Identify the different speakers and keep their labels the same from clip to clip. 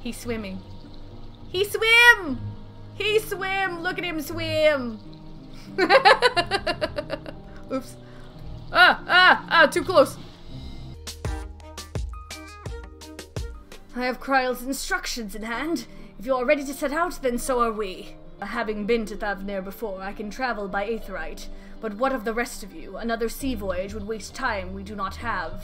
Speaker 1: He's swimming. He swim! He swim! Look at him swim! Oops. Too close. I have Kryle's instructions in hand. If you are ready to set out, then so are we. Having been to Thavnair before, I can travel by Aetheryte. But what of the rest of you? Another sea voyage would waste time we do not have.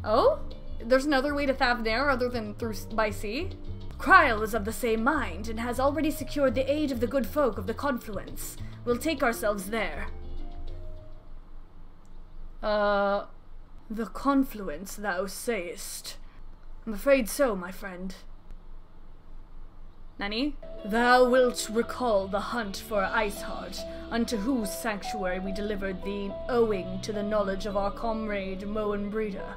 Speaker 1: Oh? There's another way to Thavnair other than by sea? Kryle is of the same mind, and has already secured the aid of the good folk of the Confluence. We'll take ourselves there. The Confluence, thou sayest. I'm afraid so, my friend. Nani? Thou wilt recall the hunt for Iceheart, unto whose sanctuary we delivered thee, owing to the knowledge of our comrade Moonbrita.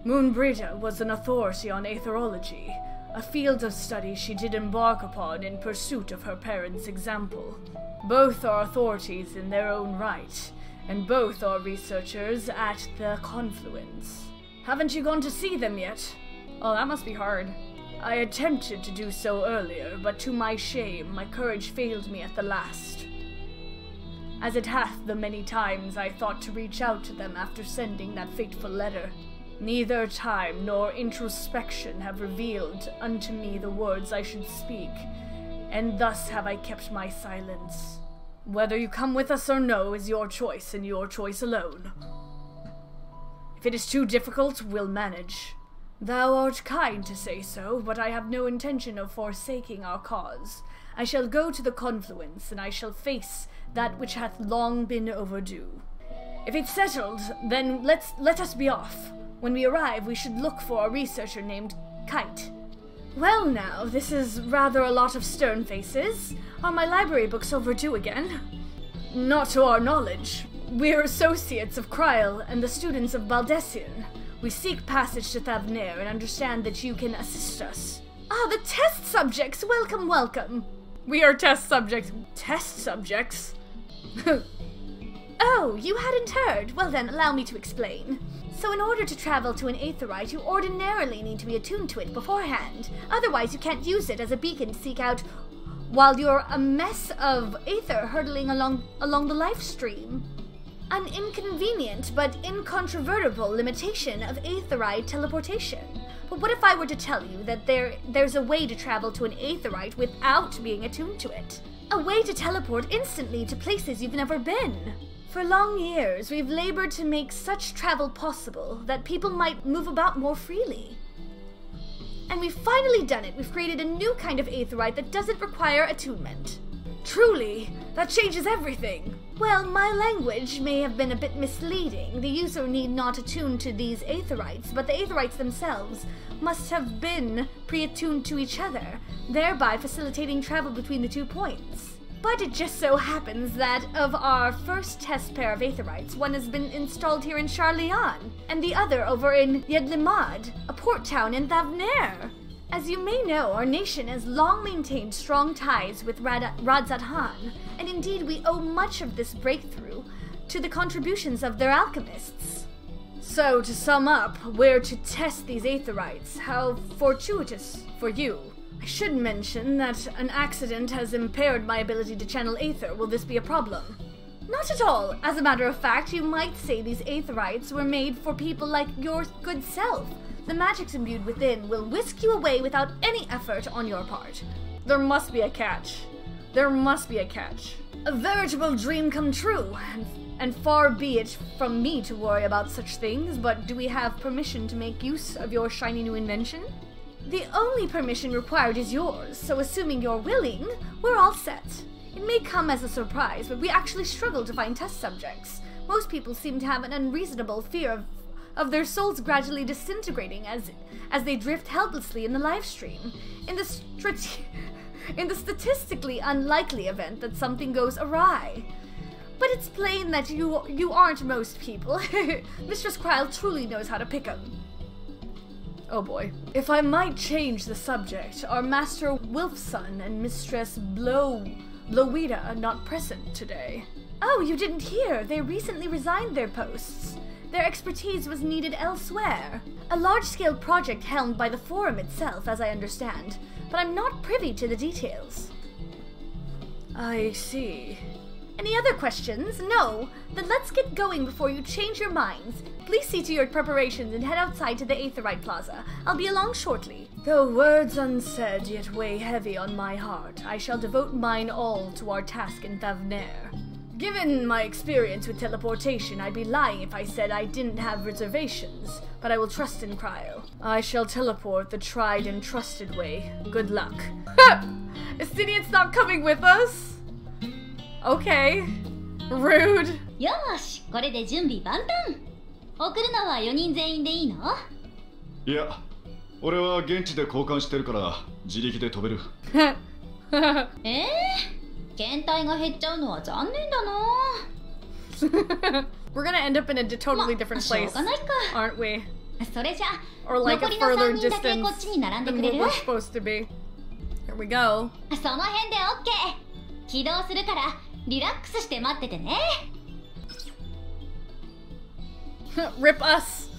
Speaker 1: Moonbrita was an authority on aetherology, a field of study she did embark upon in pursuit of her parents' example. Both are authorities in their own right, and both are researchers at the Confluence. Haven't you gone to see them yet? Oh, that must be hard. I attempted to do so earlier, but to my shame, my courage failed me at the last. As it hath the many times I thought to reach out to them after sending that fateful letter. Neither time nor introspection have revealed unto me the words I should speak, and thus have I kept my silence. Whether you come with us or no is your choice, and your choice alone. If it is too difficult, we'll manage. Thou art kind to say so, but I have no intention of forsaking our cause. I shall go to the Confluence, and I shall face that which hath long been overdue. If it's settled, then let us be off. When we arrive, we should look for a researcher named Kite. Well now, this is rather a lot of stern faces. Are my library books overdue again? Not to our knowledge. We're associates of Kryle and the students of Baldessian. We seek passage to Thavnair and understand that you can assist us. Ah, the test subjects! Welcome, welcome! We are test subjects. Test subjects? Oh, you hadn't heard? Well then, allow me to explain. So in order to travel to an aetheryte, you ordinarily need to be attuned to it beforehand. Otherwise, you can't use it as a beacon to seek out while you're a mess of aether hurtling along the life stream. An inconvenient but incontrovertible limitation of aetheryte teleportation. But what if I were to tell you that there's a way to travel to an aetheryte without being attuned to it? A way to teleport instantly to places you've never been. For long years, we've labored to make such travel possible that people might move about more freely. And we've finally done it. We've created a new kind of aetheryte that doesn't require attunement. Truly, that changes everything. Well, my language may have been a bit misleading. The user need not attune to these aetherites, but the aetherites themselves must have been pre-attuned to each other, thereby facilitating travel between the 2 points. But it just so happens that of our first test pair of aetherites, one has been installed here in Charlian, and the other over in Yedlimad, a port town in Thavnair. As you may know, our nation has long maintained strong ties with Radzat-Han, and indeed we owe much of this breakthrough to the contributions of their alchemists. So, to sum up, we're to test these aetherites. How fortuitous for you. I should mention that an accident has impaired my ability to channel aether. Will this be a problem? Not at all. As a matter of fact, you might say these aetherites were made for people like your good self. The magics imbued within will whisk you away without any effort on your part. There must be a catch. There must be a catch. A veritable dream come true, and far be it from me to worry about such things, but do we have permission to make use of your shiny new invention? The only permission required is yours, so assuming you're willing, we're all set. It may come as a surprise, but we actually struggle to find test subjects. Most people seem to have an unreasonable fear of their souls gradually disintegrating as they drift helplessly in the live stream. In the statistically unlikely event that something goes awry. But it's plain that you aren't most people. Mistress Kryle truly knows how to pick 'em. Oh boy. If I might change the subject, are Master Wilfson and Mistress Blowita not present today? Oh, you didn't hear. They recently resigned their posts. Their expertise was needed elsewhere. A large-scale project helmed by the Forum itself, as I understand, but I'm not privy to the details. I see. Any other questions? No? Then let's get going before you change your minds. Please see to your preparations and head outside to the Aetherite Plaza. I'll be along shortly. Though words unsaid yet weigh heavy on my heart, I shall devote mine all to our task in Thavnair. Given my experience with teleportation, I'd be lying if I said I didn't have reservations, but I will trust in Cryo. I shall teleport the tried and trusted way. Good luck. Estinian's not coming with us? Okay. Rude.
Speaker 2: よーし、これで準備万端。送るのは4人全員でいいの？
Speaker 3: いや、俺は現地で交換してるから自力で飛べる。
Speaker 2: 検体が減っちゃうのは残念だな。
Speaker 1: We're gonna end up in a totally different place, aren't we?
Speaker 2: それじゃ、
Speaker 1: Or like a
Speaker 2: 残りの
Speaker 1: further
Speaker 2: 3人だけこっちに
Speaker 1: distance
Speaker 2: 並んで
Speaker 1: than
Speaker 2: くれ
Speaker 1: what
Speaker 2: る？
Speaker 1: we're supposed to be. Here we go.
Speaker 2: その辺で OK。起動するからリラックスして待っててね。
Speaker 1: Rip us.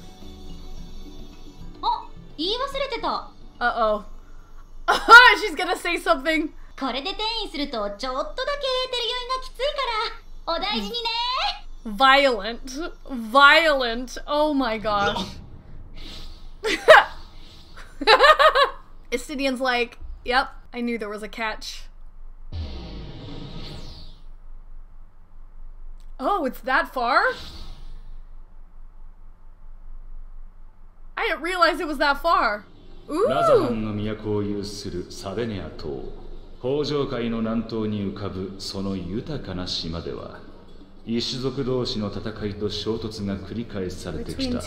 Speaker 2: あ、言い忘れてた。
Speaker 1: Uh-oh. She's gonna say something.
Speaker 2: これで転移するとちょっとだけエーテル酔いがきついからお大事にね。
Speaker 1: Violent. Violent. Oh my gosh. Estinian's like, yep, I knew there was a catch. Oh, it's that far? I didn't realize it was that far. Ooh.
Speaker 4: ラザハンの都を有するサベネア島、北上海の南東に浮かぶその豊かな島では、異種族同士の戦いと衝突が繰り返されてきた。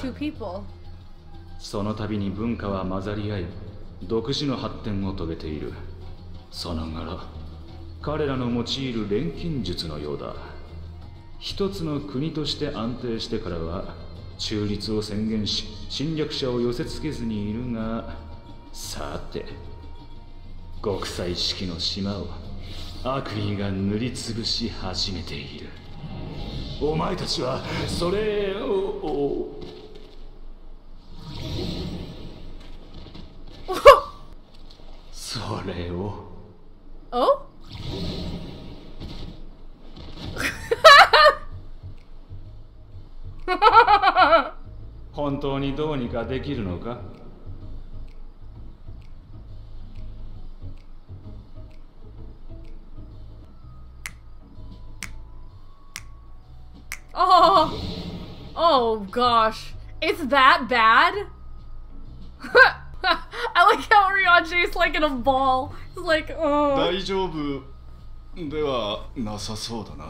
Speaker 4: その度に文化は混ざり合い、独自の発展を遂げている。さながら彼らの用いる錬金術のようだ。一つの国として安定してからは中立を宣言し侵略者を寄せつけずにいるが、さて国際式の島を悪意が塗りつぶし始めている。お前たちはそれをそれを
Speaker 1: Oh?
Speaker 4: 本当にどうにかできるのか？
Speaker 1: Oh! Oh gosh. It's that bad? I like how Rionji's like in a ball. He's like, oh.
Speaker 3: 大丈夫ではなさそうだな。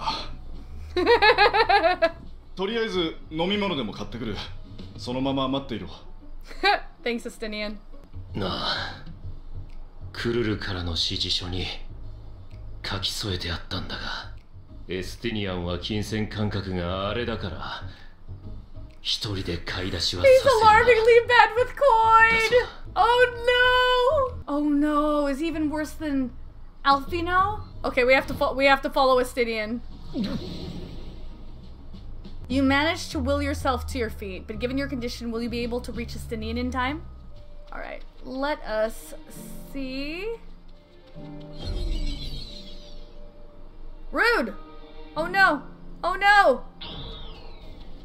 Speaker 3: とりあえず飲み物でも買ってくる。そのまま待っていろ。
Speaker 1: Thanks, Estinian.
Speaker 5: なあ、クルルからの指示書に書き添えてあったんだが、エスティニアンは金銭感覚があれだから一人で買い出しはさせるな。 He's
Speaker 1: alarmingly bad with coin! Oh no! Oh no, is he even worse than Alfino? Okay, we have to follow Estinian. You managed to will yourself to your feet, but given your condition, will you be able to reach Estinian in time? Alright, let us see. Rude! Oh no! Oh no!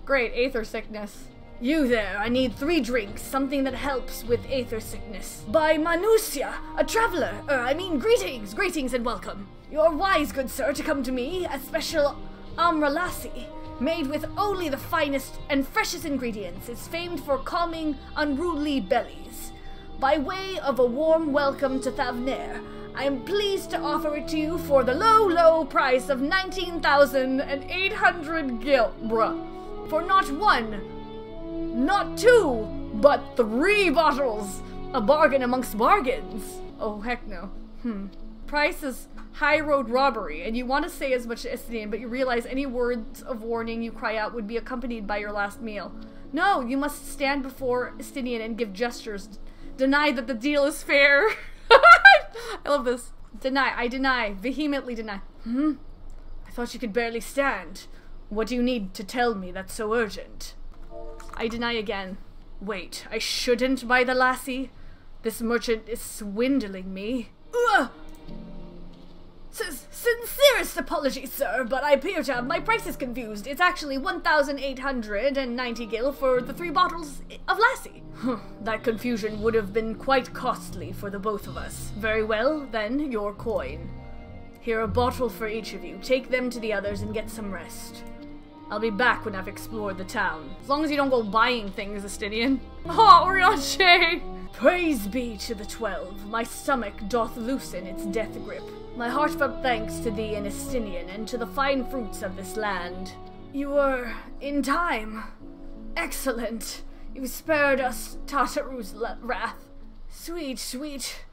Speaker 1: Great, aether sickness. You there, I need 3 drinks, something that helps with aether sickness. By Manusia, a traveler. Greetings, greetings and welcome. You're wise, good sir, to come to me, a special amralasi, made with only the finest and freshest ingredients. It's famed for calming unruly bellies. By way of a warm welcome to Thavnair, I am pleased to offer it to you for the low, low price of 19,800 gil, bruh. For not 1, not 2, but 3 bottles. A bargain amongst bargains. Oh, heck no. Price is high road robbery, and you want to say as much as Estinian, but you realize any words of warning you cry out would be accompanied by your last meal. No, you must stand before Estinian and give gestures. Deny that the deal is fair. I love this. I deny, vehemently deny. I thought you could barely stand. What do you need to tell me that's so urgent? I deny again. Wait, I shouldn't buy the lassie? This merchant is swindling me. Ugh! Sincerest apologies, sir, but I appear to have my prices confused. It's actually 1,890 gil for the 3 bottles of lassie. That confusion would have been quite costly for the both of us. Very well, then, your coin. Here, a bottle for each of you. Take them to the others and get some rest. I'll be back when I've explored the town. As long as you don't go buying things, Estinian. Oh, Orianche! Praise be to the 12. My stomach doth loosen its death grip. My heartfelt thanks to thee and Estinian, and to the fine fruits of this land. You were in time. Excellent. You spared us Tataru's wrath. Sweet, sweet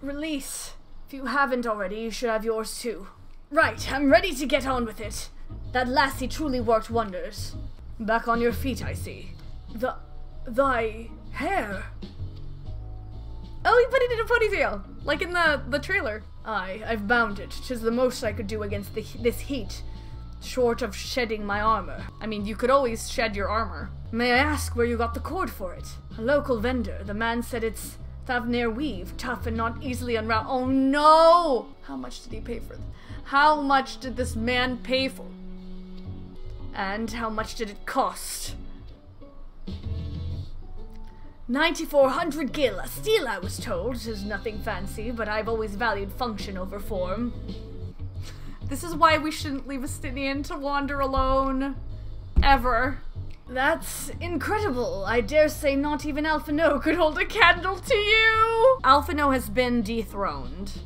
Speaker 1: release. If you haven't already, you should have yours too. Right, I'm ready to get on with it. That lassie truly worked wonders. Back on your feet, I see. Thy hair. Oh, he put it in a ponytail, like in the trailer. Aye, I've bound it. 'Tis the most I could do against this heat, short of shedding my armor. I mean, you could always shed your armor. May I ask where you got the cord for it? A local vendor. The man said it's Thavnair weave, tough and not easily unwound. Oh no! How much did he pay for it? How much did this man pay for? And how much did it cost? 9,400 gil, a steal I was told. 'Tis nothing fancy, but I've always valued function over form. This is why we shouldn't leave Estinian to wander alone. Ever. That's incredible. I dare say not even Alphino could hold a candle to you. Alphino has been dethroned.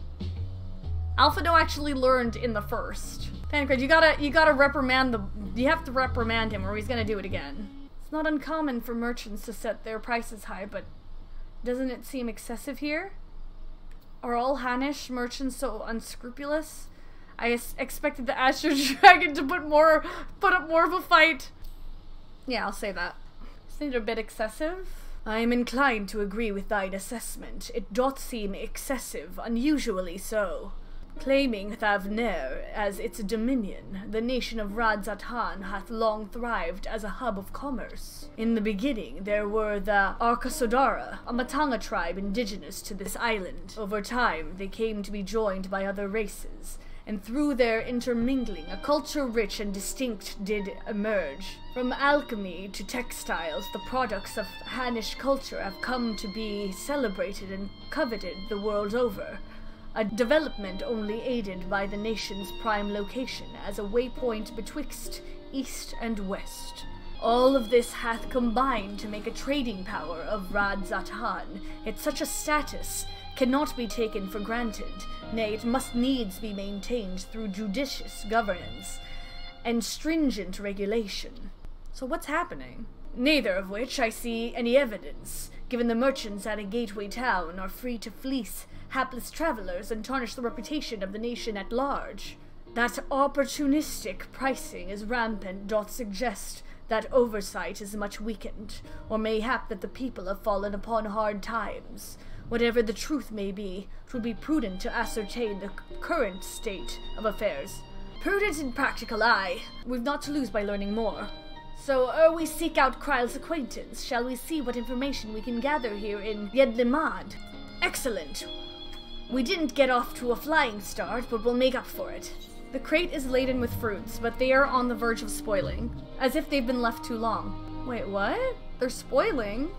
Speaker 1: Alphino actually learned in the first. Pancred, you gotta reprimand you have to reprimand him or he's gonna do it again. It's not uncommon for merchants to set their prices high, but doesn't it seem excessive here? Are all Hanish merchants so unscrupulous? I expected the Azure Dragon to put up more of a fight. Yeah, I'll say that. Isn't it a bit excessive? I am inclined to agree with thine assessment. It doth seem excessive, unusually so. Claiming Thavnair as its dominion, the nation of Radzatan hath long thrived as a hub of commerce. In the beginning, there were the Arkasodara, a Matanga tribe indigenous to this island. Over time, they came to be joined by other races, and through their intermingling, a culture rich and distinct did emerge. From alchemy to textiles, the products of Hanish culture have come to be celebrated and coveted the world over. A development only aided by the nation's prime location as a waypoint betwixt east and west. All of this hath combined to make a trading power of Radzatan, yet such a status cannot be taken for granted. Nay, it must needs be maintained through judicious governance and stringent regulation. So what's happening? Neither of which I see any evidence, given the merchants at a gateway town are free to fleece hapless travelers and tarnish the reputation of the nation at large. That opportunistic pricing is rampant doth suggest that oversight is much weakened, or mayhap that the people have fallen upon hard times. Whatever the truth may be, it would be prudent to ascertain the current state of affairs. Prudent and practical, aye. We've not to lose by learning more. So, ere we seek out Kryle's acquaintance, shall we see what information we can gather here in Yedlimad? Excellent. We didn't get off to a flying start, but we'll make up for it. The crate is laden with fruits, but they are on the verge of spoiling, as if they've been left too long. Wait, what? They're spoiling?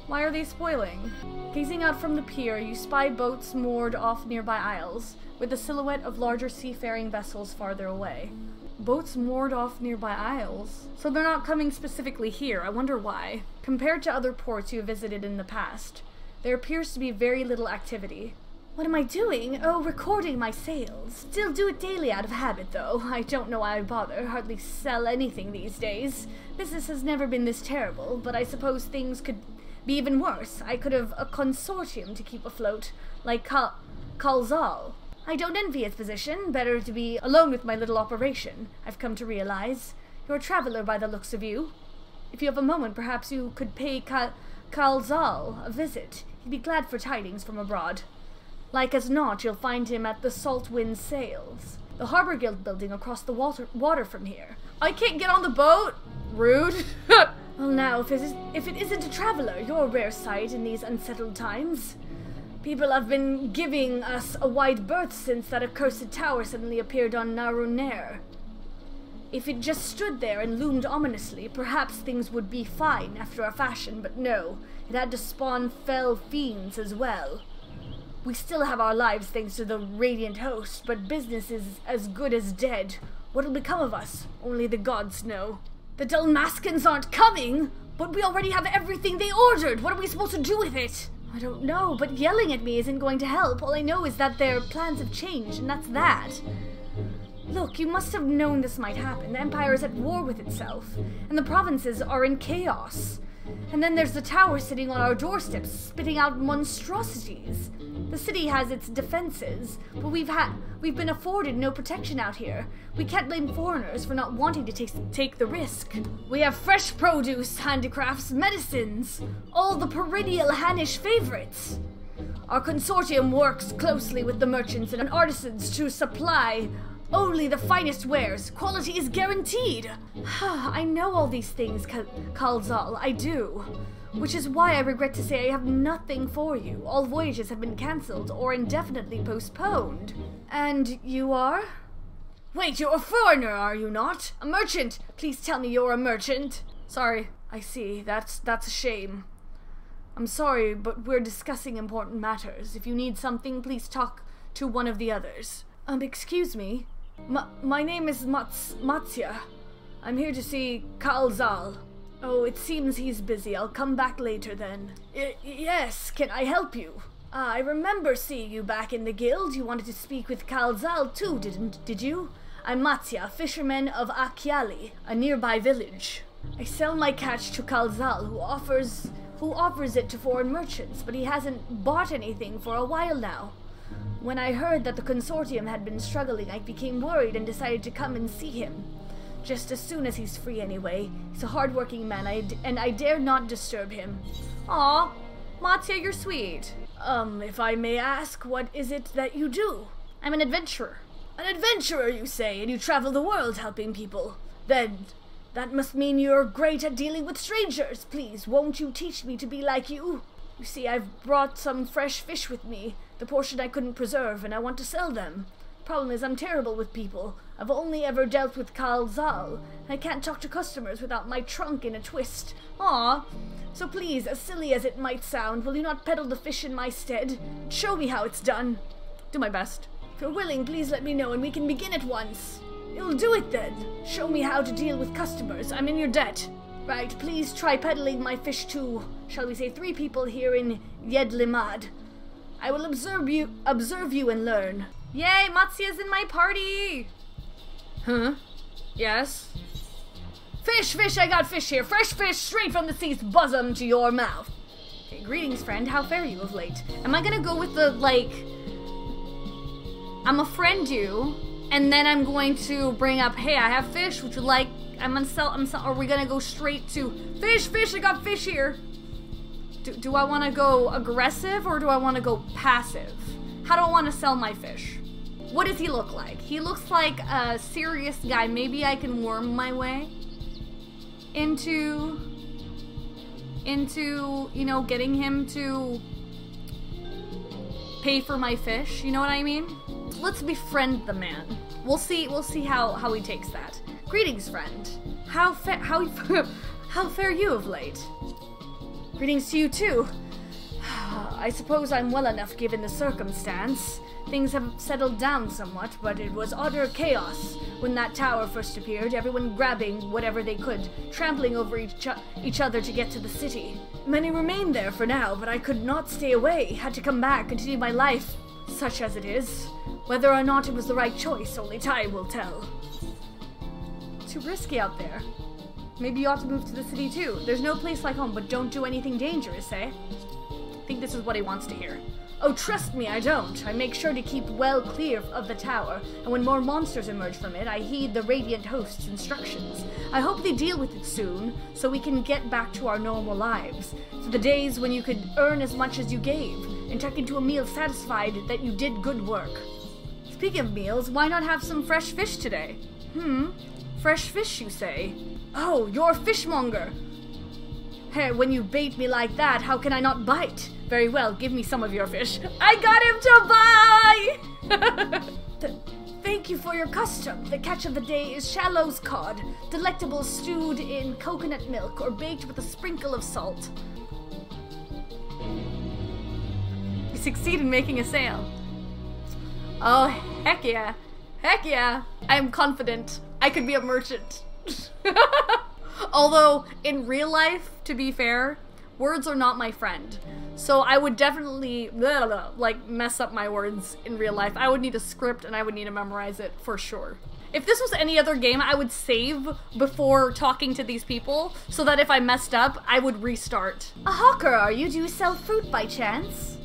Speaker 1: Why are they spoiling? Gazing out from the pier, you spy boats moored off nearby isles, with the silhouette of larger seafaring vessels farther away. Boats moored off nearby isles? So they're not coming specifically here, I wonder why. Compared to other ports you have visited in the past, there appears to be very little activity. What am I doing? Oh, recording my sales. Still do it daily out of habit, though. I don't know why I bother. Hardly sell anything these days. Business has never been this terrible, but I suppose things could be even worse. I could have a consortium to keep afloat, like Kalzal. I don't envy his position. Better to be alone with my little operation, I've come to realize. You're a traveler by the looks of you. If you have a moment, perhaps you could pay Kalzal a visit. He'd be glad for tidings from abroad. Like as not, you'll find him at the Salt Wind Sails, the Harbor Guild building across the water from here. I can't get on the boat? Rude. Well now, if it isn't a traveler, you're a rare sight in these unsettled times. People have been giving us a wide berth since that accursed tower suddenly appeared on Thavnair. If it just stood there and loomed ominously, perhaps things would be fine after a fashion, but no, it had to spawn fell fiends as well. We still have our lives thanks to the Radiant Host, but business is as good as dead. What'll become of us? Only the gods know. The Dalmaskins aren't coming, but we already have everything they ordered. What are we supposed to do with it? I don't know, but yelling at me isn't going to help. All I know is that their plans have changed, and that's that. Look, you must have known this might happen. The Empire is at war with itself, and the provinces are in chaos. And then there's the tower sitting on our doorsteps, spitting out monstrosities. The city has its defenses, but we've been afforded no protection out here. We can't blame foreigners for not wanting to take the risk. We have fresh produce, handicrafts, medicines, all the perennial Hannish favorites. Our consortium works closely with the merchants and artisans to supply only the finest wares. Quality is guaranteed. I know all these things, Kalzal, I do. Which is why I regret to say I have nothing for you. All voyages have been cancelled or indefinitely postponed. And you are? Wait, you're a foreigner, are you not? A merchant? Please tell me you're a merchant. Sorry, I see. That's a shame. I'm sorry, but we're discussing important matters. If you need something, please talk to one of the others. Excuse me? My name is Matsya. I'm here to see Kalzal. Oh, it seems he's busy. I'll come back later then. Yes, can I help you? I remember seeing you back in the guild. You wanted to speak with Kalzal too, did you? I'm Matsya, fisherman of Akyali, a nearby village. I sell my catch to Kalzal, who offers it to foreign merchants, but he hasn't bought anything for a while now. When I heard that the consortium had been struggling, I became worried and decided to come and see him. Just as soon as he's free anyway. He's a hard-working man, and I dare not disturb him. Aw, Matsya, you're sweet. If I may ask, what is it that you do? I'm an adventurer. An adventurer, you say, and you travel the world helping people. Then, that must mean you're great at dealing with strangers. Please, won't you teach me to be like you? You see, I've brought some fresh fish with me, the portion I couldn't preserve, and I want to sell them. Problem is, I'm terrible with people. I've only ever dealt with Kalzal. I can't talk to customers without my trunk in a twist. Aw. So please, as silly as it might sound, will you not peddle the fish in my stead? Show me how it's done. Do my best. If you're willing, please let me know and we can begin at once. You'll do it then. Show me how to deal with customers. I'm in your debt. Right, please try peddling my fish to, shall we say, 3 people here in Yedlimad. I will observe you and learn. Yay, Matsya's in my party! Huh? Yes? Fish, I got fish here. Fresh fish straight from the sea's bosom to your mouth. Okay, greetings, friend. How fare you of late? Am I gonna go with the, like... I'm a friend you, and then I'm going to bring up, hey, I have fish, would you like... I'm gonna sell, are we gonna go straight to... Fish, I got fish here! Do I want to go aggressive, or do I want to go passive? How do I want to sell my fish? What does he look like? He looks like a serious guy. Maybe I can worm my way into, you know, getting him to pay for my fish. You know what I mean? Let's befriend the man. We'll see how he takes that. Greetings, friend. How fare you of late? Greetings to you too. I suppose I'm well enough given the circumstance. Things have settled down somewhat, but it was utter chaos when that tower first appeared, everyone grabbing whatever they could, trampling over each other to get to the city. Many remain there for now, but I could not stay away, had to come back, continue my life, such as it is. Whether or not it was the right choice, only time will tell. Too risky out there. Maybe you ought to move to the city too. There's no place like home, but don't do anything dangerous, eh? I think this is what he wants to hear. Oh, trust me, I don't. I make sure to keep well clear of the tower, and when more monsters emerge from it, I heed the Radiant Host's instructions. I hope they deal with it soon, so we can get back to our normal lives. To the days when you could earn as much as you gave, and tuck into a meal satisfied that you did good work. Speaking of meals, why not have some fresh fish today? Fresh fish, you say? Oh, you're a fishmonger. Hey, when you bait me like that, how can I not bite? Very well, give me some of your fish. I got him to buy! Thank you for your custom. The catch of the day is Shallow's cod, delectable stewed in coconut milk or baked with a sprinkle of salt. You succeed in making a sale. Oh, heck yeah. Heck yeah. I am confident. I could be a merchant. Although, in real life, to be fair, words are not my friend. So I would definitely, like, mess up my words in real life. I would need a script and I would need to memorize it for sure. If this was any other game, I would save before talking to these people so that if I messed up, I would restart. A hawker, are you? Do you sell fruit by chance?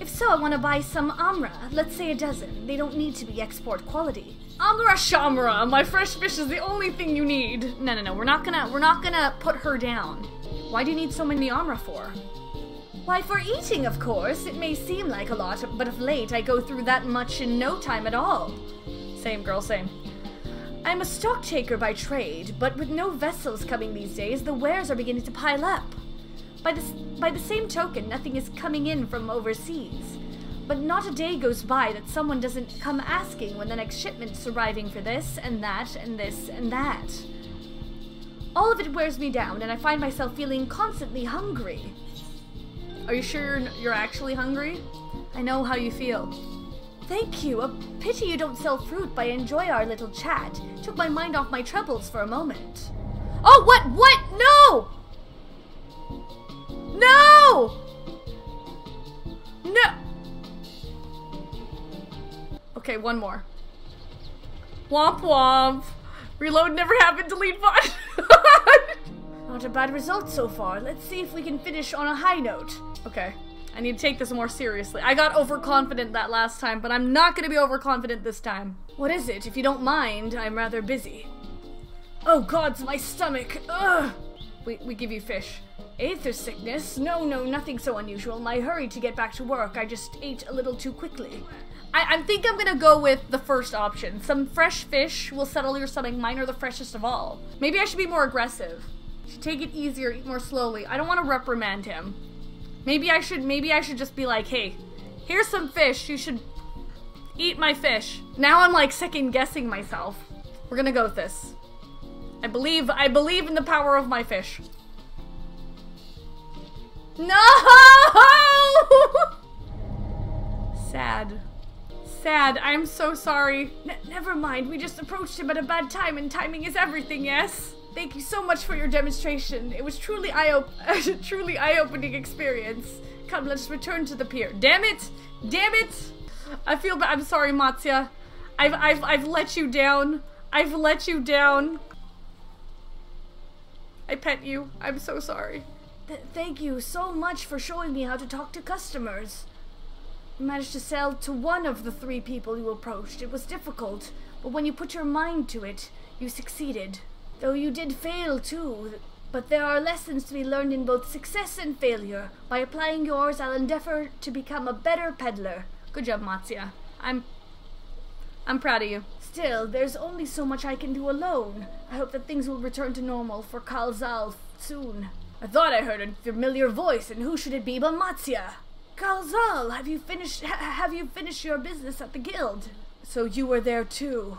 Speaker 1: If so, I want to buy some amra. Let's say a dozen. They don't need to be export quality. Amra shamra, my fresh fish is the only thing you need. No, we're not gonna put her down. Why do you need so many amra for? Why, for eating, of course. It may seem like a lot, but of late I go through that much in no time at all. Same, girl, same. I'm a stock taker by trade, but with no vessels coming these days, the wares are beginning to pile up. By the same token, nothing is coming in from overseas. But not a day goes by that someone doesn't come asking when the next shipment's arriving for this and that and this and that. All of it wears me down, and I find myself feeling constantly hungry. Are you sure you're actually hungry? I know how you feel. Thank you. A pity you don't sell fruit, but I enjoy our little chat. Took my mind off my troubles for a moment. Oh, what? No! No! No! Okay, one more. Womp womp. Reload never happened, delete bot. Not a bad result so far. Let's see if we can finish on a high note. Okay, I need to take this more seriously. I got overconfident that last time, but I'm not gonna be overconfident this time. What is it? If you don't mind, I'm rather busy. Oh gods, my stomach. Ugh. We give you fish. Aether sickness? No, nothing so unusual. My hurry to get back to work. I just ate a little too quickly. I think I'm gonna go with the first option. Some fresh fish will settle your stomach. Mine are the freshest of all. Maybe I should be more aggressive. Should take it easier, eat more slowly. I don't want to reprimand him. Maybe I should just be like, hey, here's some fish. You should eat my fish. Now I'm like second guessing myself. We're gonna go with this. I believe in the power of my fish. No! Sad. I'm so sorry. Never mind. We just approached him at a bad time, and timing is everything, yes? Thank you so much for your demonstration. It was truly eye-opening experience. Come, let's return to the pier. Damn it! I feel bad. I'm sorry, Matsya. I've let you down. I pet you. I'm so sorry. Thank you so much for showing me how to talk to customers. You managed to sell to one of the 3 people you approached. It was difficult, but when you put your mind to it, you succeeded. Though you did fail too, but there are lessons to be learned in both success and failure. By applying yours, I'll endeavor to become a better peddler. Good job, Matsya. I'm proud of you. Still, there's only so much I can do alone. I hope that things will return to normal for Kalzal soon. I thought I heard a familiar voice, and who should it be but Matsya? Kalzal, have you finished your business at the guild? So you were there too.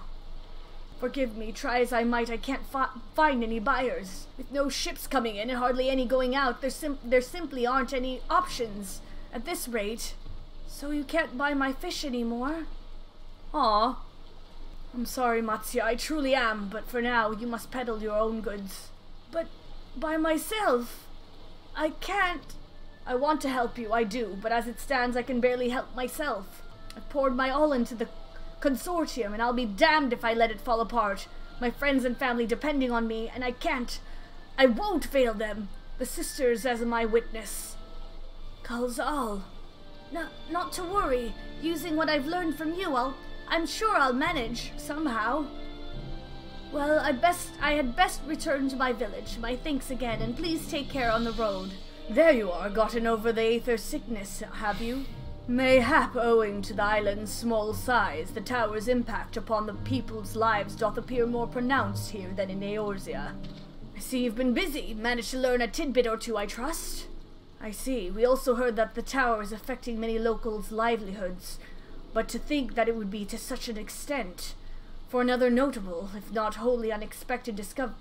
Speaker 1: Forgive me, try as I might, I can't find any buyers. With no ships coming in and hardly any going out, there simply aren't any options. At this rate. So you can't buy my fish anymore? Aw. I'm sorry, Matsya, I truly am, but for now, you must peddle your own goods. But by myself? I can't. I want to help you, I do, but as it stands, I can barely help myself. I've poured my all into the consortium, and I'll be damned if I let it fall apart. My friends and family depending on me, and I won't fail them. The sisters as my witness. Kalzal. Not to worry. Using what I've learned from you, I'm sure I'll manage, somehow. Well, I had best return to my village. My thanks again, and please take care on the road. There you are, gotten over the aether sickness, have you? Mayhap owing to the island's small size, the tower's impact upon the people's lives doth appear more pronounced here than in Eorzea. I see you've been busy. Managed to learn a tidbit or two, I trust. I see. We also heard that the tower is affecting many locals' livelihoods, but to think that it would be to such an extent. For another notable, if not wholly unexpected discovery,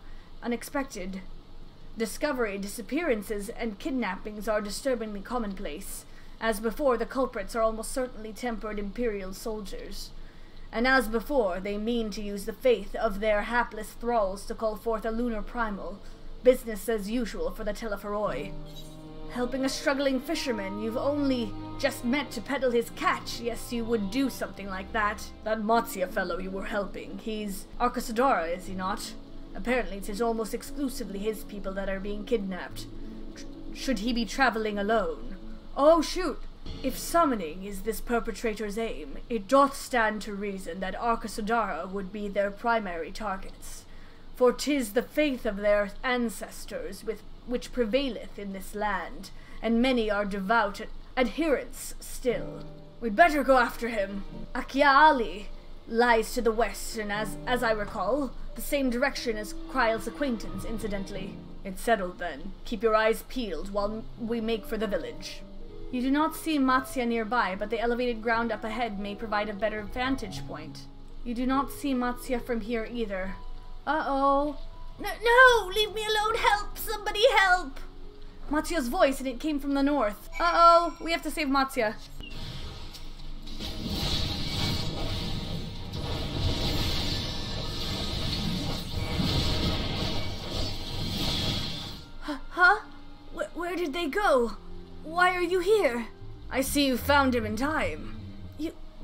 Speaker 1: disappearances and kidnappings are disturbingly commonplace. As before, the culprits are almost certainly tempered Imperial soldiers. And as before, they mean to use the faith of their hapless thralls to call forth a lunar primal. Business as usual for the Telephoroi. Helping a struggling fisherman you've only just met to peddle his catch. Yes, you would do something like that. That Matsia fellow you were helping, he's Arcasadara, is he not? Apparently it is almost exclusively his people that are being kidnapped. Should he be traveling alone? Oh shoot! If summoning is this perpetrator's aim, it doth stand to reason that Arcasadara would be their primary targets. For 'tis the faith of their ancestors which prevaileth in this land, and many are devout adherents still. We'd better go after him. Akiaali lies to the west, and as I recall, the same direction as Kryle's acquaintance, incidentally. It's settled then. Keep your eyes peeled while we make for the village. You do not see Matsia nearby, but the elevated ground up ahead may provide a better vantage point. You do not see Matsia from here either. Uh-oh. No! Leave me alone! Help! Somebody help! Matsia's voice, and it came from the north. Uh-oh! We have to save Matsia. Huh? Where did they go? Why are you here? I see you found him in time.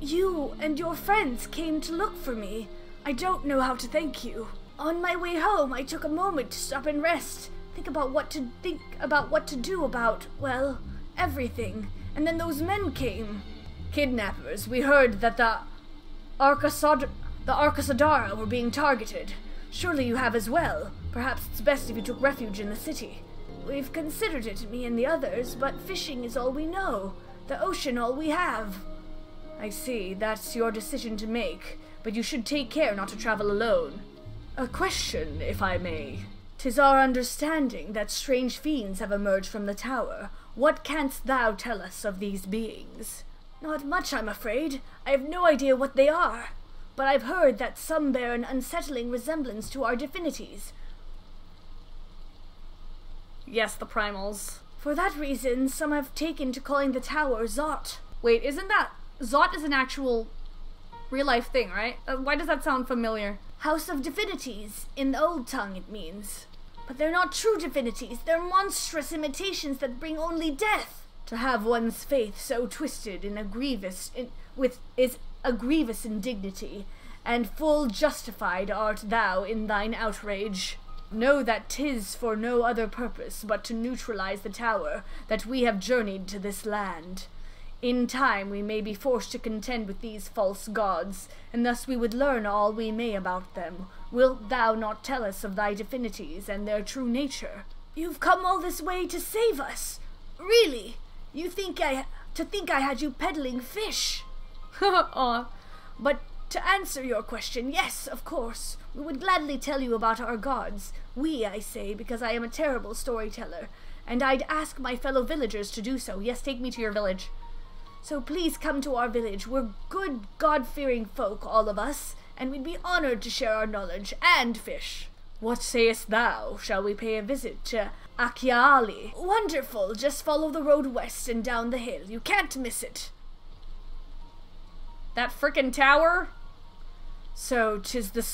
Speaker 1: You and your friends came to look for me. I don't know how to thank you. On my way home, I took a moment to stop and rest. Think about what to do about, well, everything. And then those men came. Kidnappers. We heard that the Arcasadara were being targeted. Surely you have as well. Perhaps it's best if you took refuge in the city. We've considered it, me and the others, but fishing is all we know. The ocean all we have. I see. That's your decision to make. But you should take care not to travel alone. A question, if I may. 'Tis our understanding that strange fiends have emerged from the tower. What canst thou tell us of these beings? Not much, I'm afraid. I have no idea what they are. But I've heard that some bear an unsettling resemblance to our divinities. Yes, the primals. For that reason, some have taken to calling the tower Zot. Wait, isn't that... Zot is an actual real-life thing, right? Why does that sound familiar? House of Divinities. In the old tongue, it means. But they're not true divinities. They're monstrous imitations that bring only death. To have one's faith so twisted is a grievous indignity, and full justified art thou in thine outrage. Know that 'tis for no other purpose but to neutralize the tower that we have journeyed to this land. In time we may be forced to contend with these false gods, and thus we would learn all we may about them. Wilt thou not tell us of thy divinities and their true nature? You've come all this way to save us? Really? You think I had you peddling fish? But to answer your question, yes, of course. We would gladly tell you about our gods. We, I say, because I am a terrible storyteller, and I'd ask my fellow villagers to do so. Yes, take me to your village. So please come to our village. We're good, God-fearing folk, all of us, and we'd be honored to share our knowledge and fish. What sayest thou? Shall we pay a visit to Akiaali? Wonderful. Just follow the road west and down the hill. You can't miss it. That frickin' tower? So 'tis the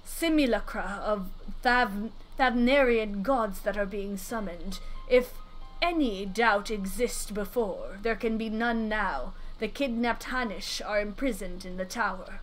Speaker 1: simulacra of Thavnairian gods that are being summoned. If any doubt exists before, there can be none now. The kidnapped Hanish are imprisoned in the tower.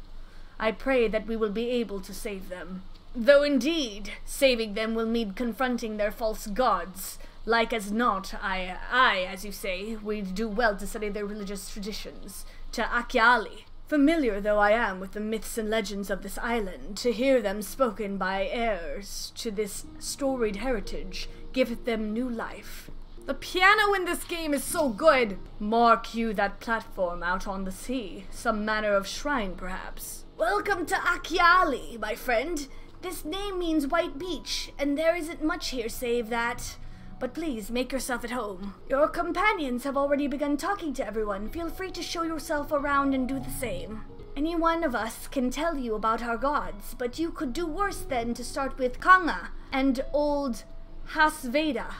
Speaker 1: I pray that we will be able to save them. Though indeed, saving them will mean confronting their false gods. Like as not, as you say, we'd do well to study their religious traditions. To Akiaali. Familiar though I am with the myths and legends of this island, to hear them spoken by heirs to this storied heritage giveth them new life. The piano in this game is so good! Mark you that platform out on the sea, some manner of shrine perhaps. Welcome to Akiaali, my friend. This name means white beach, and there isn't much here save that. But please, make yourself at home. Your companions have already begun talking to everyone. Feel free to show yourself around and do the same. Any one of us can tell you about our gods, but you could do worse than to start with Kanga and old Hasveda.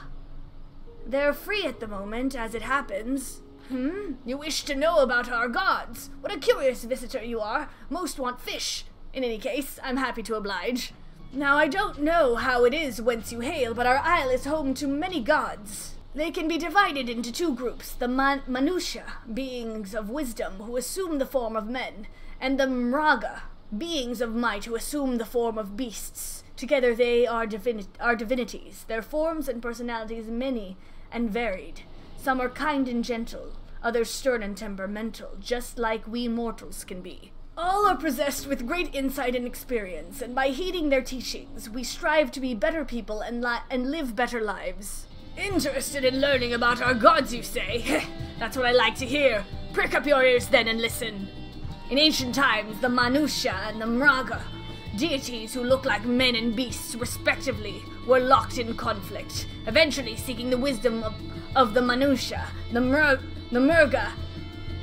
Speaker 1: They're free at the moment, as it happens. You wish to know about our gods? What a curious visitor you are. Most want fish. In any case, I'm happy to oblige. Now, I don't know how it is whence you hail, but our isle is home to many gods. They can be divided into two groups, the Manusha, beings of wisdom who assume the form of men, and the Mraga, beings of might who assume the form of beasts. Together they are divinities, their forms and personalities many and varied. Some are kind and gentle, others stern and temperamental, just like we mortals can be. All are possessed with great insight and experience, and by heeding their teachings, we strive to be better people and live better lives. Interested in learning about our gods, you say? That's what I like to hear. Prick up your ears then and listen. In ancient times, the Manusha and the Mraga, deities who look like men and beasts respectively, were locked in conflict, eventually seeking the wisdom of the Manusha. The Murga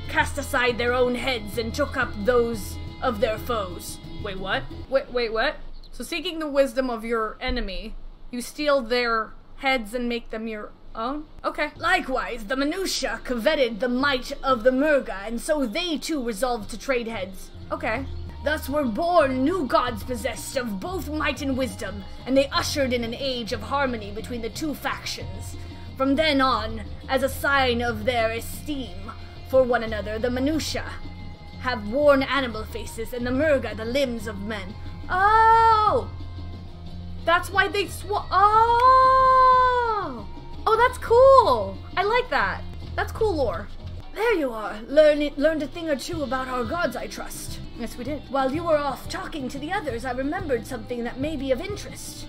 Speaker 1: cast aside their own heads and took up those of their foes. Wait, what? Wait, what? So seeking the wisdom of your enemy, you steal their heads and make them your own? Okay. Likewise, the Manusha coveted the might of the Murga, and so they too resolved to trade heads. Okay. Thus were born new gods possessed of both might and wisdom, and they ushered in an age of harmony between the two factions. From then on, as a sign of their esteem for one another, the Manusha have worn animal faces and the Murga the limbs of men. Oh! That's why they Oh, that's cool! I like that. That's cool lore. There you are. Learned a thing or two about our gods, I trust. Yes, we did. While you were off talking to the others, I remembered something that may be of interest.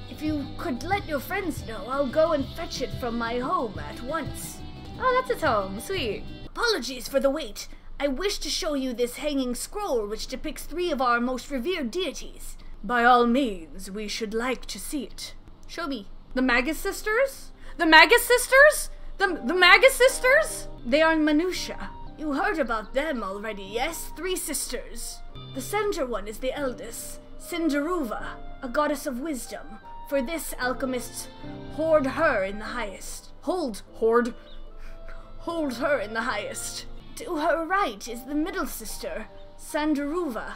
Speaker 1: If you could let your friends know, I'll go and fetch it from my home at once. Oh, that's its home. Sweet. Apologies for the wait. I wish to show you this hanging scroll which depicts 3 of our most revered deities. By all means, we should like to see it. Show me. The Magus Sisters? The Magus Sisters? The Magus Sisters? They are Manusha. You heard about them already, yes? 3 sisters. The center one is the eldest, Cinderuva, a goddess of wisdom. For this, alchemists hold her in the highest. Hold her in the highest. To her right is the middle sister, Sandaruva,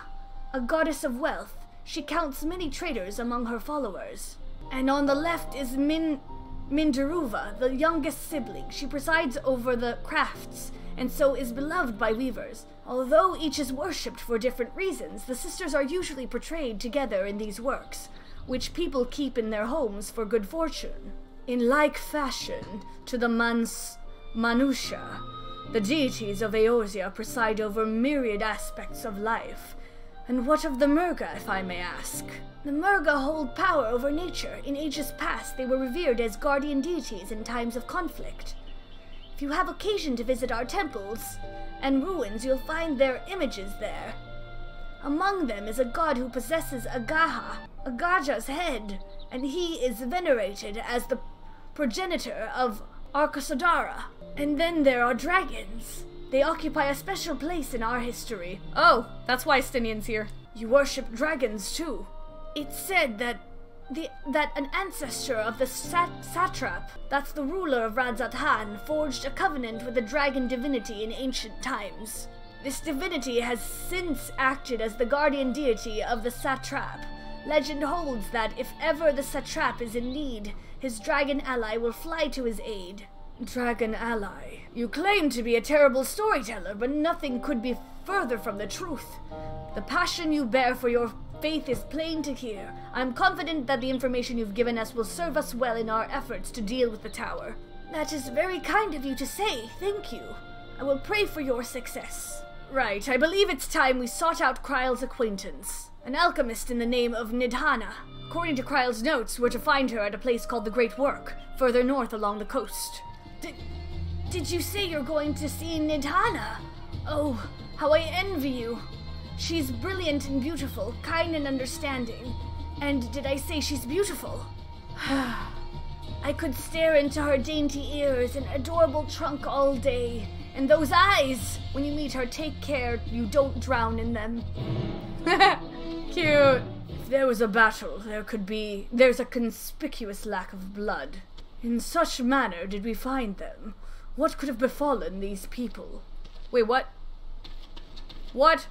Speaker 1: a goddess of wealth. She counts many traders among her followers. And on the left is Mindaruva, the youngest sibling. She presides over the crafts, and so is beloved by weavers. Although each is worshipped for different reasons, the sisters are usually portrayed together in these works, which people keep in their homes for good fortune. In like fashion to the Manusha, the deities of Eorzea preside over myriad aspects of life. And what of the Murga, if I may ask? The Murga hold power over nature. In ages past, they were revered as guardian deities in times of conflict. If you have occasion to visit our temples and ruins, you'll find their images there. Among them is a god who possesses Agaja's head, and he is venerated as the progenitor of Arkasodara. And then there are dragons. They occupy a special place in our history. Oh, that's why Stinian's here. You worship dragons too. It's said that an ancestor of the satrap, that's the ruler of Radzat-Han, forged a covenant with a dragon divinity in ancient times. This divinity has since acted as the guardian deity of the satrap. Legend holds that if ever the satrap is in need, his dragon ally will fly to his aid. Dragon ally. You claim to be a terrible storyteller, but nothing could be further from the truth. The passion you bear for your faith is plain to hear. I'm confident that the information you've given us will serve us well in our efforts to deal with the tower. That is very kind of you to say, thank you. I will pray for your success. Right, I believe it's time we sought out Kryle's acquaintance, an alchemist in the name of Nidhana. According to Kryle's notes, we're to find her at a place called the Great Work, further north along the coast. Did you say you're going to see Nidhana? Oh, how I envy you. She's brilliant and beautiful, kind and understanding. And did I say she's beautiful? I could stare into her dainty ears and adorable trunk all day. And those eyes! When you meet her, take care you don't drown in them. Cute. If there was a battle, there's a conspicuous lack of blood. In such manner did we find them. What could have befallen these people? Wait, what? What?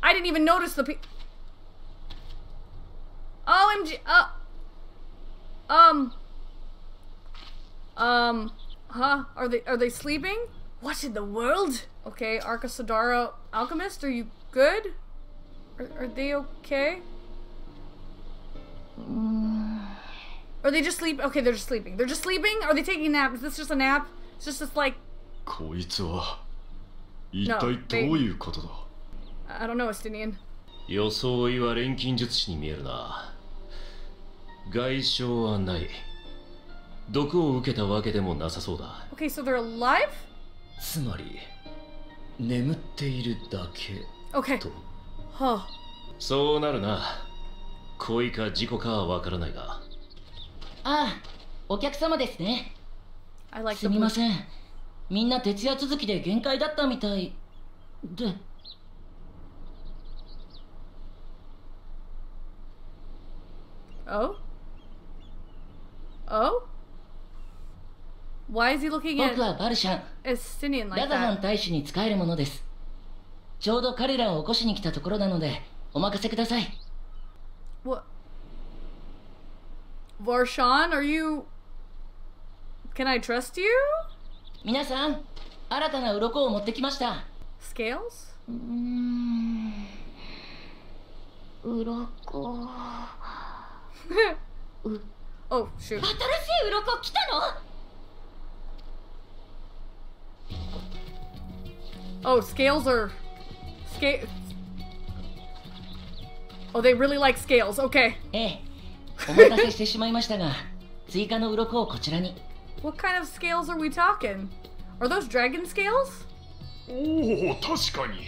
Speaker 1: I didn't even notice the OMG, huh? Are they sleeping? What in the world? Okay, Arcasadara Alchemist, are you good? Are they okay? Are they just sleep? Okay, they're just sleeping. They're just sleeping? Are they taking a nap? Is this just a nap? It's just like...
Speaker 3: こいつは一体どういうことだ?
Speaker 1: I don't know, Estinian.
Speaker 5: 装いは錬金術師に見えるな。外傷はない。毒を受けたわけでもなさそうだ。
Speaker 1: Okay, so they're alive?
Speaker 6: つまり眠っているだけ。
Speaker 1: Okay.
Speaker 6: と。
Speaker 1: はあ。
Speaker 5: そうなるな。恋か事故かはわからないが。
Speaker 2: ああ、お客様ですね。
Speaker 1: I like
Speaker 2: すみません。みんな徹夜続きで限界だったみたいで。
Speaker 1: Oh? Oh? Why is he looking at
Speaker 2: 僕はバルシャン、
Speaker 1: Estinian like
Speaker 2: ラザハン
Speaker 1: that?
Speaker 2: 大使に仕えるものです。ちょうど彼らを起こしに来たところなので、お任せください。
Speaker 1: What? Varshan, are you... Can I trust you?
Speaker 2: 皆さん、新たな鱗を持ってきました。
Speaker 1: Scales?
Speaker 2: 鱗。
Speaker 1: Oh, shoot.
Speaker 2: 新しい鱗来たの
Speaker 1: Oh, scales are... Oh, they really like scales. Okay.
Speaker 2: ええ、お待たせしてしまいましたが、追加の鱗をこちらに。
Speaker 1: What kind of scales are we talking? Are those dragon scales?
Speaker 3: おお、確かに。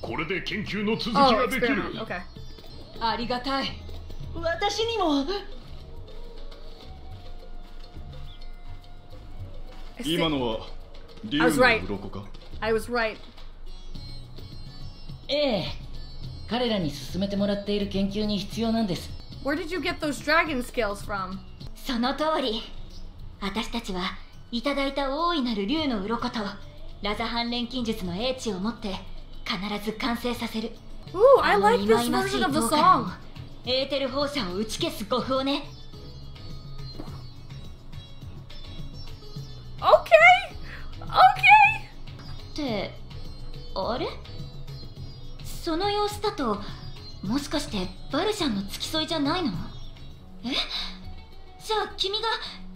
Speaker 3: これで研究の続き
Speaker 1: Oh,
Speaker 3: ができる。
Speaker 1: experiment. Okay.
Speaker 7: ありがたい。
Speaker 2: 私にも。
Speaker 3: 今のは竜
Speaker 1: I was
Speaker 3: の
Speaker 1: right.
Speaker 3: 鱗か?
Speaker 1: I was right.
Speaker 2: ええ、彼らに進めてもらっている研究に必要なんです。
Speaker 1: Where did you get those dragon scales from?
Speaker 8: その通り。私たちはいただいた大いなる竜の鱗とラザハン錬金術の英知を持って必ず完成させる。
Speaker 1: Ooh, I
Speaker 8: あの
Speaker 1: like
Speaker 8: 忌
Speaker 1: this
Speaker 8: 々しい
Speaker 1: version of the
Speaker 8: 塔からも
Speaker 1: song.
Speaker 8: エーテル放射を打ち消す護符をね。
Speaker 1: Okay! Okay!
Speaker 8: ってあれ、その様子だともしかしてバルシャンの付き添いじゃないの？え？じゃあ君が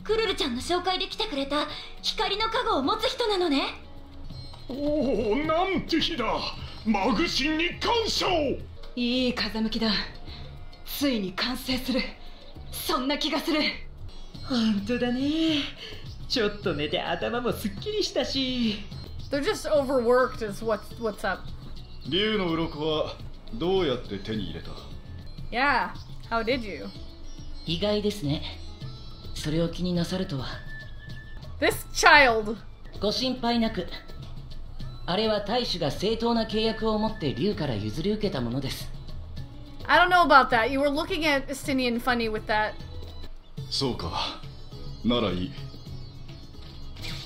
Speaker 8: クルルちゃんの紹介で来てくれた光の加護を持つ人なのね。
Speaker 3: おお、なんて日だ。マグシンに感謝を。
Speaker 7: いい風向きだ。ついに完成する。そんな気がする。
Speaker 6: 本当だね。ちょっと寝て頭もすっきりしたし。
Speaker 1: They're just overworked is what's up.
Speaker 3: 竜の鱗はどうやって手に入れた?
Speaker 1: Yeah, how did you?
Speaker 2: 意外ですね。それを気になさるとは。
Speaker 1: This child!
Speaker 2: ご心配なく。あれは大使が正当な契約を持って竜から譲り受けたものです。
Speaker 1: I don't know about that. You were looking at Estinian funny with that.
Speaker 3: そうか。ならいい。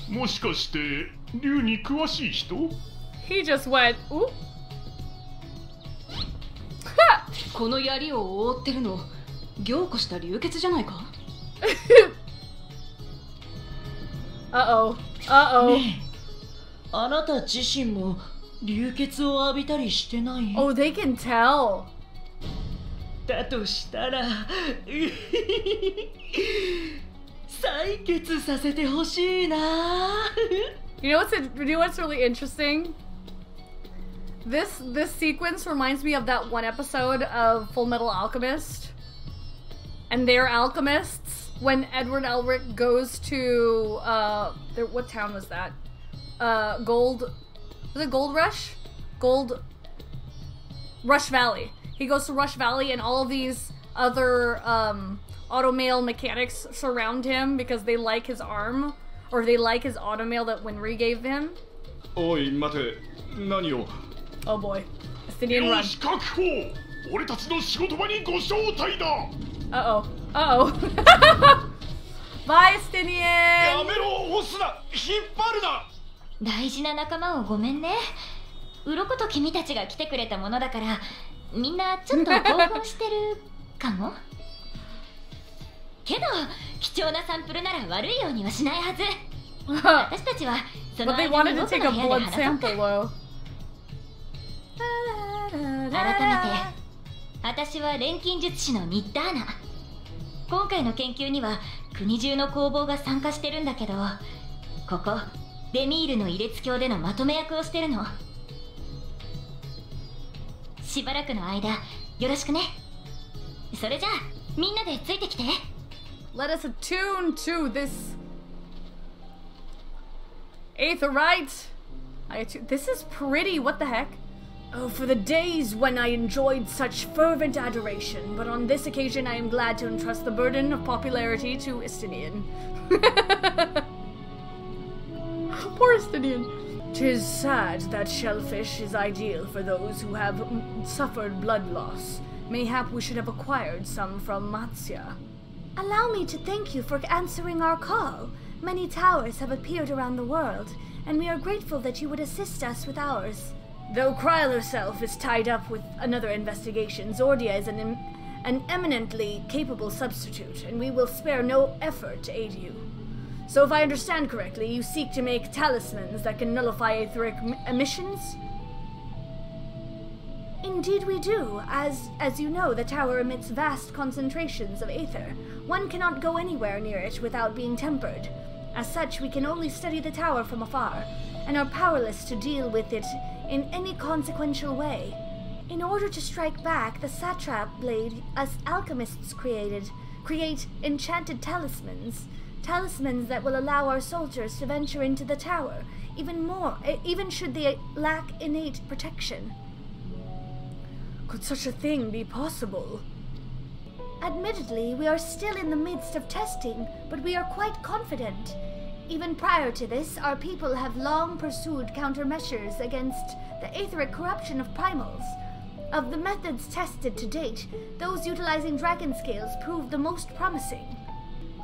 Speaker 3: もしかして竜に詳しい人?
Speaker 1: He just went, ooh.
Speaker 7: この槍を覆ってるの凝固した流血じゃないか？
Speaker 1: Uh-oh. Uh-oh.
Speaker 6: ねえ、あなた自身も流血を浴びたりしてない？
Speaker 1: Oh, they can tell.
Speaker 6: だとしたら採血させてほしいな。
Speaker 1: You know what's really interesting? This sequence reminds me of that one episode of Full Metal Alchemist. And they're alchemists when Edward Elric goes to what town was that? Was it Gold Rush? Rush Valley. He goes to Rush Valley and all of these
Speaker 9: other automail mechanics surround him because they like his arm, or they like his automail that Winry gave him.
Speaker 3: Oi, mate, nani o?
Speaker 9: Oh boy. Estinian run. Uh-oh. Uh-oh. Bye, Estinian!
Speaker 8: 大事な仲間をごめんね。鱗と君たちが来てくれたものだから、みんなちょっと興奮してるかも。けど、貴重なサンプルなら悪いようにはしないはず。私たちはその間に僕の部屋で話そうか。改めて、私は錬金術師のニッターナ。今回の研究には国中の工房が参加してるんだけど、ここデミールのイレツ教でのまとめ役をしてるの。しばらくの間よろしくね。それじゃあみんなでついてきて。
Speaker 9: Let us attune to this Aetherite. This is pretty. What the heck? Oh, for the days when I enjoyed such fervent adoration, but on this occasion I am glad to entrust the burden of popularity to Estinian. Poor Estinian. 'Tis sad that shellfish is ideal for those who have suffered blood loss. Mayhap we should have acquired some from Matsya.
Speaker 1: Allow me to thank you for answering our call. Many towers have appeared around the world, and we are grateful that you would assist us with ours.
Speaker 9: Though Kryl herself is tied up with another investigation, Zordia is an eminently capable substitute, and we will spare no effort to aid you. So if I understand correctly, you seek to make talismans that can nullify etheric emissions?
Speaker 1: Indeed we do. As you know, the tower emits vast concentrations of aether. One cannot go anywhere near it without being tempered. As such, we can only study the tower from afar, and are powerless to deal with it in any consequential way. In order to strike back, the satrap blade us alchemists create enchanted talismans. Talismans that will allow our soldiers to venture into the tower, even should they lack innate protection.
Speaker 9: Could such a thing be possible?
Speaker 1: Admittedly, we are still in the midst of testing, but we are quite confident. Even prior to this, our people have long pursued countermeasures against the aetheric corruption of primals. Of the methods tested to date, those utilizing dragon scales proved the most promising.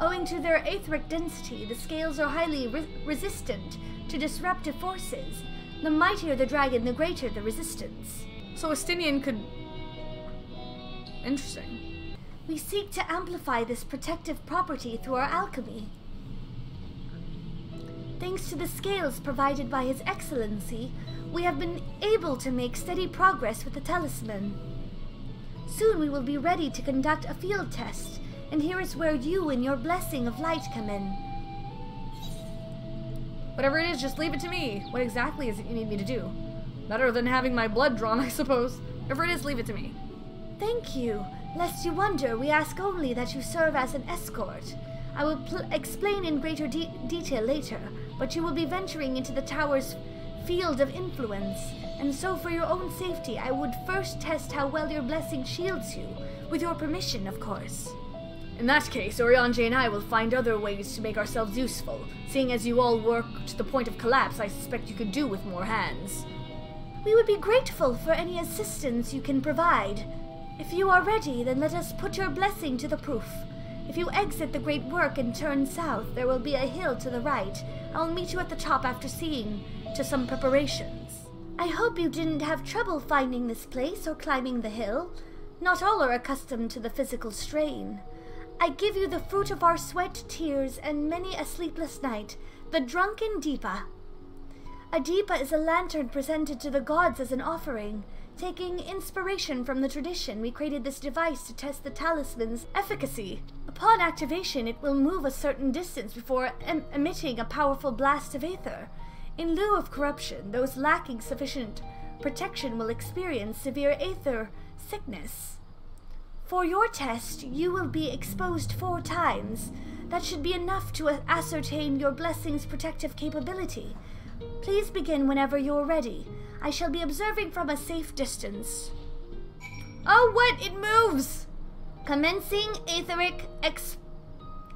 Speaker 1: Owing to their aetheric density, the scales are highly resistant to disruptive forces. The mightier the dragon, the greater the resistance.
Speaker 9: So Estinian could... Interesting.
Speaker 1: We seek to amplify this protective property through our alchemy. Thanks to the scales provided by His Excellency, we have been able to make steady progress with the talisman. Soon we will be ready to conduct a field test, and here is where you and your blessing of light come in.
Speaker 9: Whatever it is, just leave it to me. What exactly is it you need me to do? Better than having my blood drawn, I suppose. Whatever it is, leave it to me.
Speaker 1: Thank you. Lest you wonder, we ask only that you serve as an escort. I will explain in greater detail later, but you will be venturing into the tower's field of influence, and so for your own safety, I would first test how well your blessing shields you, with your permission, of course.
Speaker 9: In that case, Oriange and I will find other ways to make ourselves useful. Seeing as you all work to the point of collapse, I suspect you could do with more hands.
Speaker 1: We would be grateful for any assistance you can provide. If you are ready, then let us put your blessing to the proof. If you exit the great work and turn south, there will be a hill to the right. I will meet you at the top after seeing to some preparations. I hope you didn't have trouble finding this place or climbing the hill. Not all are accustomed to the physical strain. I give you the fruit of our sweat, tears, and many a sleepless night, the drunken Deepa. A Deepa is a lantern presented to the gods as an offering. Taking inspiration from the tradition, we created this device to test the talisman's efficacy. Upon activation, it will move a certain distance before emitting a powerful blast of aether. In lieu of corruption, those lacking sufficient protection will experience severe aether sickness. For your test, you will be exposed 4 times. That should be enough to ascertain your blessing's protective capability. Please begin whenever you're ready. I shall be observing from a safe distance.
Speaker 9: Oh, what? It moves!
Speaker 1: Commencing etheric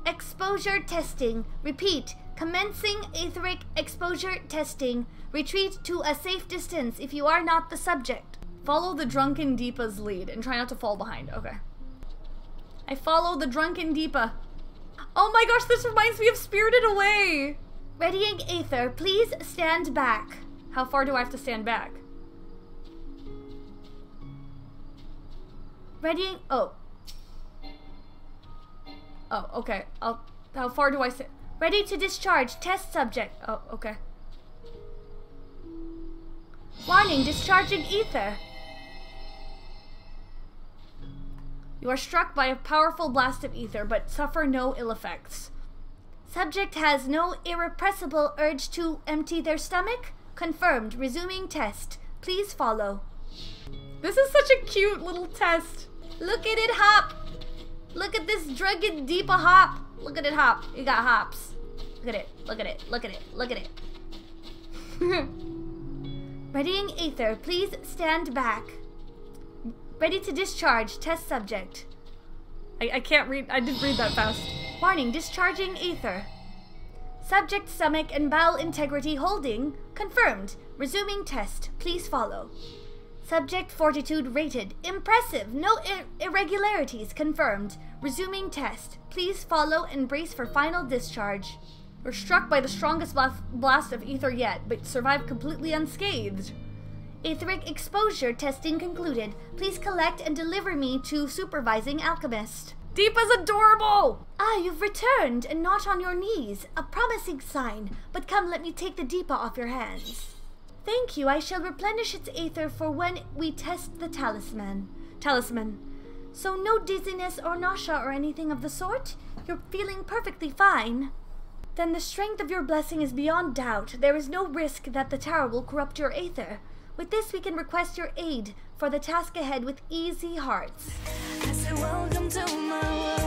Speaker 1: exposure testing. Repeat. Commencing etheric exposure testing. Retreat to a safe distance if you are not the subject. Follow the drunken Deepa's lead and try not to fall behind. Okay. I follow the drunken Deepa. Oh my gosh, this reminds me of Spirited Away. Readying Aether, please stand back. How far do I have to stand back? Readying, oh, okay. How far do I stand? Ready to discharge, test subject. Oh, okay. Warning, discharging ether. You are struck by a powerful blast of ether, but suffer no ill effects. Subject has no irrepressible urge to empty their stomach. Confirmed. Resuming test. Please follow. This is such a cute little test. Look at it hop. Look at this drunken Deepa hop. Look at it hop. You got hops. Look at it. Look at it. Look at it. Look at it. Readying Aether. Please stand back. Ready to discharge. Test subject. I can't read. I didn't read that fast. Warning. Discharging Aether. Subject stomach and bowel integrity holding. Confirmed. Resuming test. Please follow. Subject fortitude rated. Impressive. No irregularities. Confirmed. Resuming test. Please follow and brace for final discharge. You're struck by the strongest blast of ether yet, but survived completely unscathed. Etheric exposure testing concluded. Please collect and deliver me to supervising alchemist. Deepa's adorable! Ah, you've returned and not on your knees. A promising sign. But come, let me take the Deepa off your hands. Thank you. I shall replenish its aether for when we test the talisman. So no dizziness or nausea or anything of the sort? You're feeling perfectly fine. Then the strength of your blessing is beyond doubt. There is no risk that the tower will corrupt your aether. With this, we can request your aid for the task ahead with easy hearts. I said, welcome to my world.